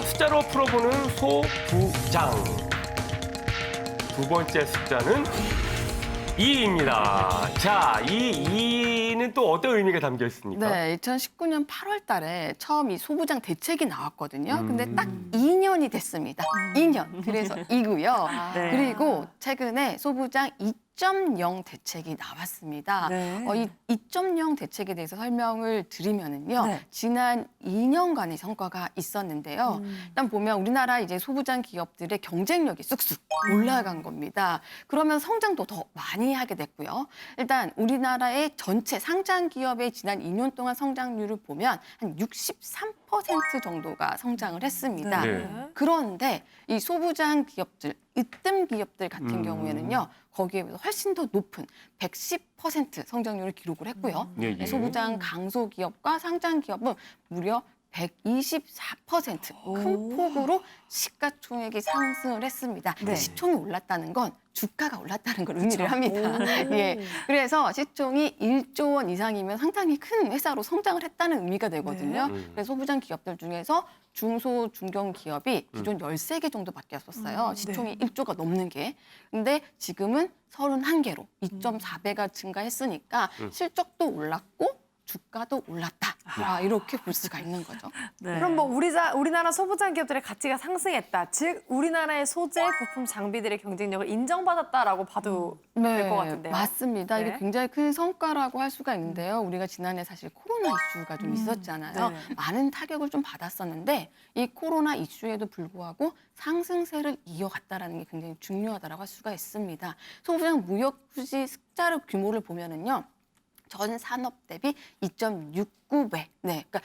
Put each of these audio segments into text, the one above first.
숫자로 풀어보는 소부장. 두 번째 숫자는 2입니다. 자, 이 2는 또 어떤 의미가 담겨 있습니까? 네, 2019년 8월 달에 처음 이 소부장 대책이 나왔거든요. 근데 딱 2년이 됐습니다. 2년. 그래서 이고요. 네. 그리고 최근에 소부장 2.0 대책이 나왔습니다. 네. 이 2.0 대책에 대해서 설명을 드리면은요. 네. 지난 2년간의 성과가 있었는데요. 일단 보면 우리나라 이제 소부장 기업들의 경쟁력이 쑥쑥 올라간 겁니다. 그러면 성장도 더 많이 하게 됐고요. 일단 우리나라의 전체 상장 기업의 지난 2년 동안 성장률을 보면 한 63% 정도가 성장을 했습니다. 네. 그런데 이 소부장 기업들, 으뜸 기업들 같은 경우에는요. 거기에 비해서 훨씬 더 높은 110% 성장률을 기록을 했고요. 예, 예. 소부장 강소 기업과 상장 기업은 무려 124% 큰 폭으로 시가총액이 상승을 했습니다. 네. 시총이 올랐다는 건 주가가 올랐다는 걸 의미를 합니다. 예, 그래서 시총이 1조 원 이상이면 상당히 큰 회사로 성장을 했다는 의미가 되거든요. 네. 그래서 소부장 기업들 중에서 중소, 중견 기업이 기존 13개 정도밖에 없었어요. 시총이 1조가 넘는 게. 근데 지금은 31개로 2.4배가 증가했으니까 실적도 올랐고 주가도 올랐다. 이렇게 볼 수가 있는 거죠. 네. 그럼 뭐 우리나라 소부장 기업들의 가치가 상승했다. 즉 우리나라의 소재, 부품, 장비들의 경쟁력을 인정받았다라고 봐도 될 것 같은데요. 맞습니다. 네. 이게 굉장히 큰 성과라고 할 수가 있는데요. 우리가 지난해 사실 코로나 이슈가 좀 있었잖아요. 네. 많은 타격을 좀 받았었는데 이 코로나 이슈에도 불구하고 상승세를 이어갔다라는 게 굉장히 중요하다고 할 수가 있습니다. 소부장 무역 수지 흑자력 규모를 보면은요. 전 산업 대비 2.69배. 네, 그러니까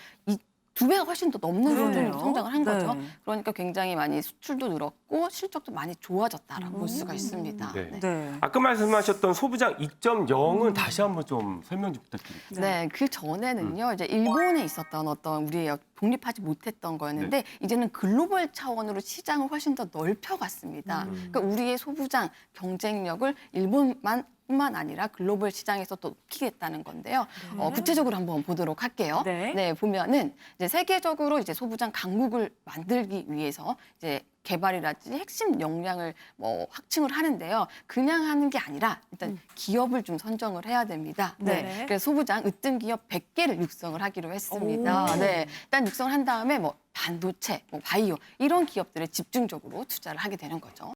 두 배가 훨씬 더 넘는 그러네요. 수준으로 성장을 한 거죠. 네. 그러니까 굉장히 많이 수출도 늘었고 실적도 많이 좋아졌다라고 볼 수가 있습니다. 네. 네. 네. 아까 말씀하셨던 소부장 2.0은 다시 한번 좀 설명 좀 부탁드립니다. 네, 그 전에는요, 이제 일본에 있었던 어떤 우리의 독립하지 못했던 거였는데 이제는 글로벌 차원으로 시장을 훨씬 더 넓혀갔습니다. 그러니까 우리의 소부장 경쟁력을 일본뿐만 아니라 글로벌 시장에서 또 높이겠다는 건데요. 구체적으로 한번 보도록 할게요. 네. 보면은 이제 세계적으로 이제 소부장 강국을 만들기 위해서 이제 개발이라든지 핵심 역량을 확충을 하는데요. 그냥 하는 게 아니라 일단 기업을 좀 선정을 해야 됩니다. 네. 네. 그래서 소부장 으뜸 기업 100개를 육성을 하기로 했습니다. 네. 일단 육성을 한 다음에 반도체, 바이오 이런 기업들에 집중적으로 투자를 하게 되는 거죠.